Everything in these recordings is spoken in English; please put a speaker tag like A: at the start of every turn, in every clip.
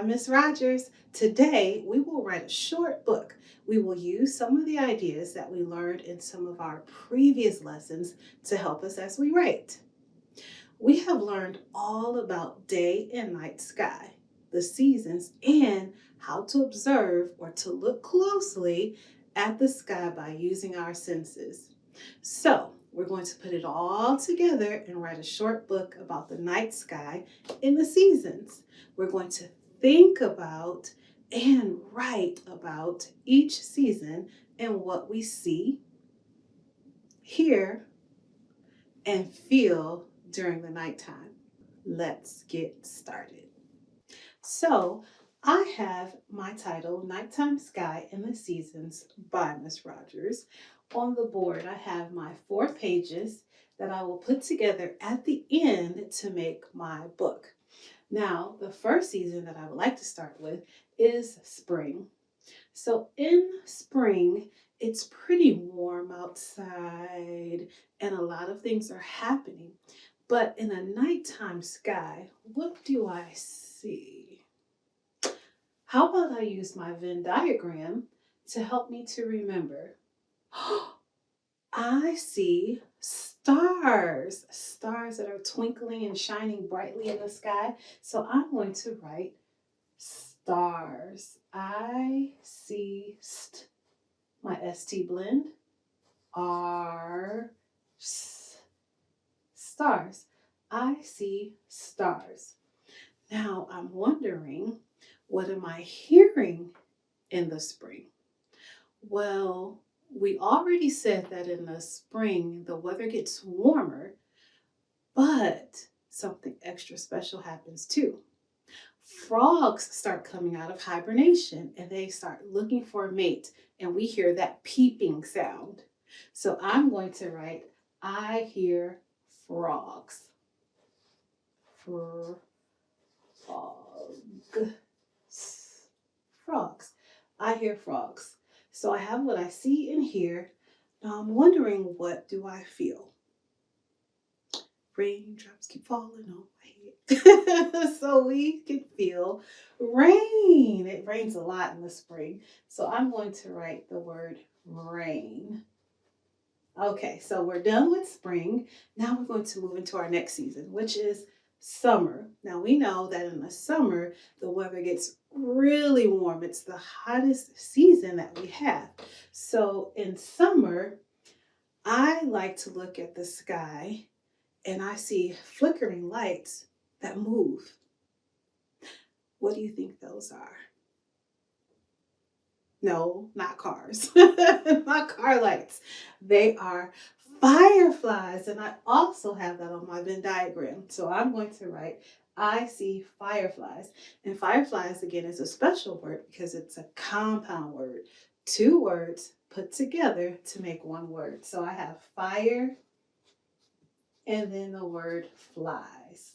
A: Miss Rogers. Today, we will write a short book. We will use some of the ideas that we learned in some of our previous lessons to help us as we write. We have learned all about day and night sky, the seasons, and how to observe or to look closely at the sky by using our senses. So, we're going to put it all together and write a short book about the night sky in the seasons. We're going to think about and write about each season and what we see, hear, and feel during the nighttime. Let's get started. So, I have my title, Nighttime Sky and the Seasons by Miss Rogers. On the board, I have my 4 pages that I will put together at the end to make my book. Now, the first season that I would like to start with is spring. So, in spring, it's pretty warm outside and a lot of things are happening. But in a nighttime sky, what do I see? How about I use my Venn diagram to help me to remember? I see stars, stars that are twinkling and shining brightly in the sky. So I'm going to write stars. I see my ST blend, R, stars. I see stars. Now I'm wondering, what am I hearing in the spring? Well, we already said that in the spring the weather gets warmer, but something extra special happens too. Frogs start coming out of hibernation and they start looking for a mate, and we hear that peeping sound. So I'm going to write, I hear frogs. Frog. Frogs. I hear frogs. So I have what I see and hear. Now I'm wondering, what do I feel? Raindrops keep falling on my head. So we can feel rain. It rains a lot in the spring. So I'm going to write the word rain. Okay, so we're done with spring. Now we're going to move into our next season, which is summer. Now we know that in the summer, the weather gets really warm. It's the hottest season that we have. So in summer, I like to look at the sky and I see flickering lights that move. What do you think those are? No, not cars, not car lights. They are fireflies. And I also have that on my Venn diagram. So I'm going to write, I see fireflies. And fireflies, again, is a special word because it's a compound word. 2 words put together to make 1 word. So I have fire and then the word flies.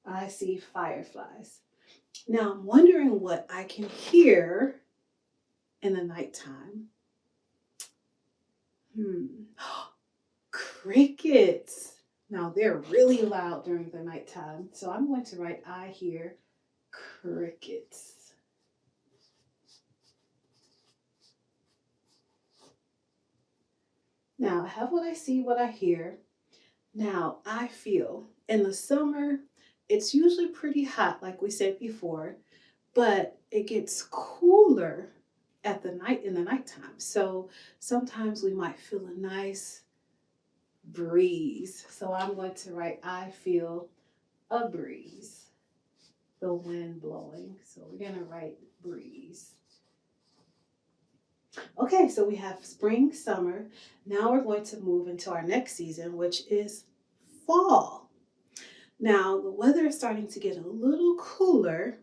A: I see fireflies. Now I'm wondering what I can hear in the nighttime. Crickets. Now they're really loud during the nighttime. So I'm going to write, I hear crickets. Now I have what I see, what I hear. Now I feel. In the summer, it's usually pretty hot, like we said before, but it gets cooler at the night in the nighttime. So sometimes we might feel a nice breeze. So I'm going to write, I feel a breeze, the wind blowing. So we're going to write breeze. Okay, so we have spring, summer. Now we're going to move into our next season, which is fall. Now the weather is starting to get a little cooler.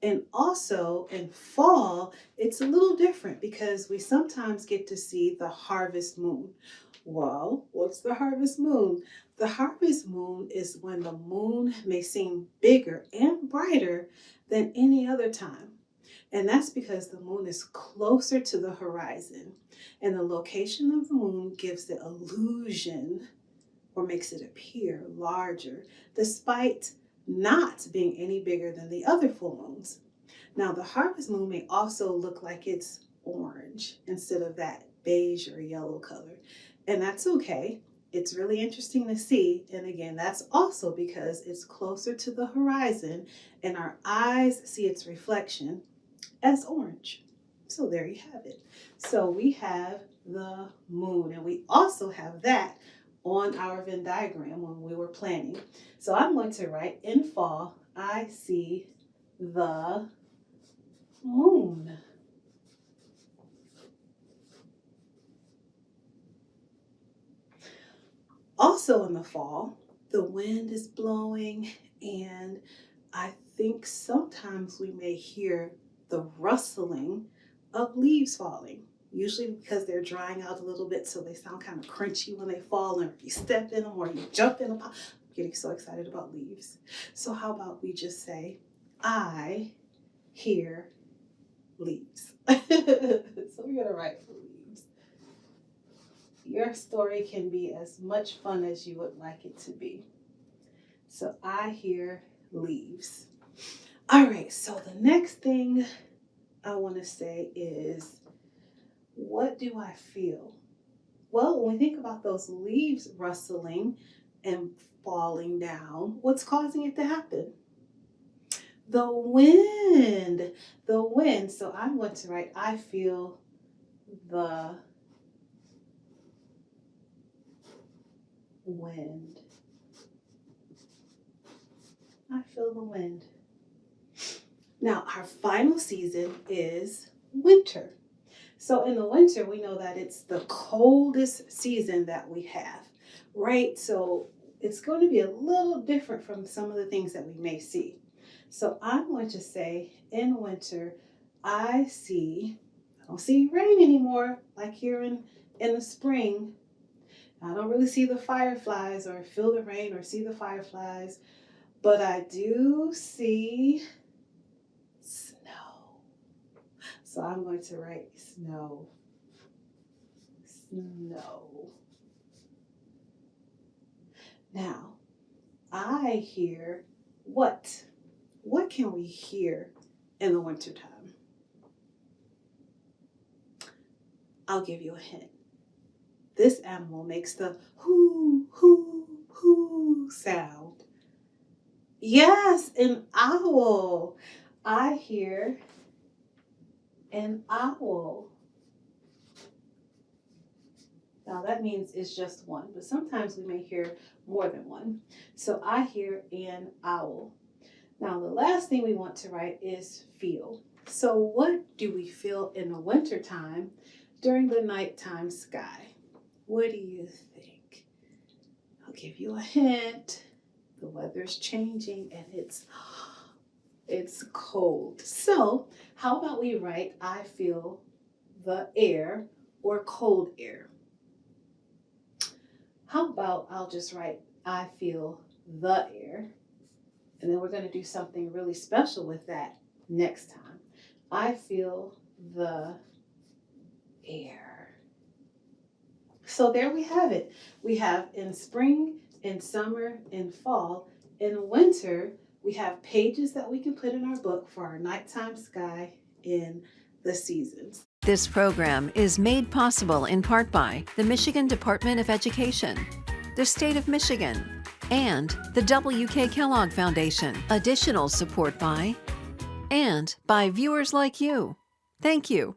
A: And also in fall, it's a little different because we sometimes get to see the harvest moon. Well, what's the harvest moon? The harvest moon is when the moon may seem bigger and brighter than any other time. And that's because the moon is closer to the horizon. And the location of the moon gives the illusion or makes it appear larger, despite not being any bigger than the other full moons. Now, the harvest moon may also look like it's orange instead of that beige or yellow color, and that's okay. It's really interesting to see, and again, that's also because it's closer to the horizon and our eyes see its reflection as orange. So there you have it. So we have the moon, and we also have that on our Venn diagram when we were planning. So I'm going to write, in fall, I see the moon. Also in the fall, the wind is blowing, and I think sometimes we may hear the rustling of leaves falling, usually because they're drying out a little bit, so they sound kind of crunchy when they fall, and if you step in them or you jump in them. I'm getting so excited about leaves. So how about we just say, I hear leaves. So we're gonna write for leaves. Your story can be as much fun as you would like it to be. So I hear leaves. All right, so the next thing I want to say is, what do I feel? Well, when we think about those leaves rustling and falling down, what's causing it to happen? The wind. The wind. So I'm going to write, I feel the wind. I feel the wind. Now, our final season is winter. So in the winter, we know that it's the coldest season that we have, right? So it's going to be a little different from some of the things that we may see. So I'm going to say, in winter, I don't see rain anymore, like here in the spring. I don't really see the fireflies or feel the rain or see the fireflies, but I do see snow. So I'm going to write snow. Snow. Now, I hear what? What can we hear in the wintertime? I'll give you a hint. This animal makes the hoo, hoo, hoo sound. Yes, an owl. I hear an owl. Now that means it's just one, but sometimes we may hear more than one. So I hear an owl. Now the last thing we want to write is feel. So what do we feel in the wintertime during the nighttime sky? What do you think? I'll give you a hint. The weather's changing and it's cold. So how about we write, I feel the air or cold air? How about I'll just write, I feel the air. And then we're going to do something really special with that next time. I feel the air. So there we have it. We have in spring, in summer, in fall, in winter, we have pages that we can put in our book for our nighttime sky in the seasons.
B: This program is made possible in part by the Michigan Department of Education, the State of Michigan, and the W.K. Kellogg Foundation. Additional support by viewers like you. Thank you.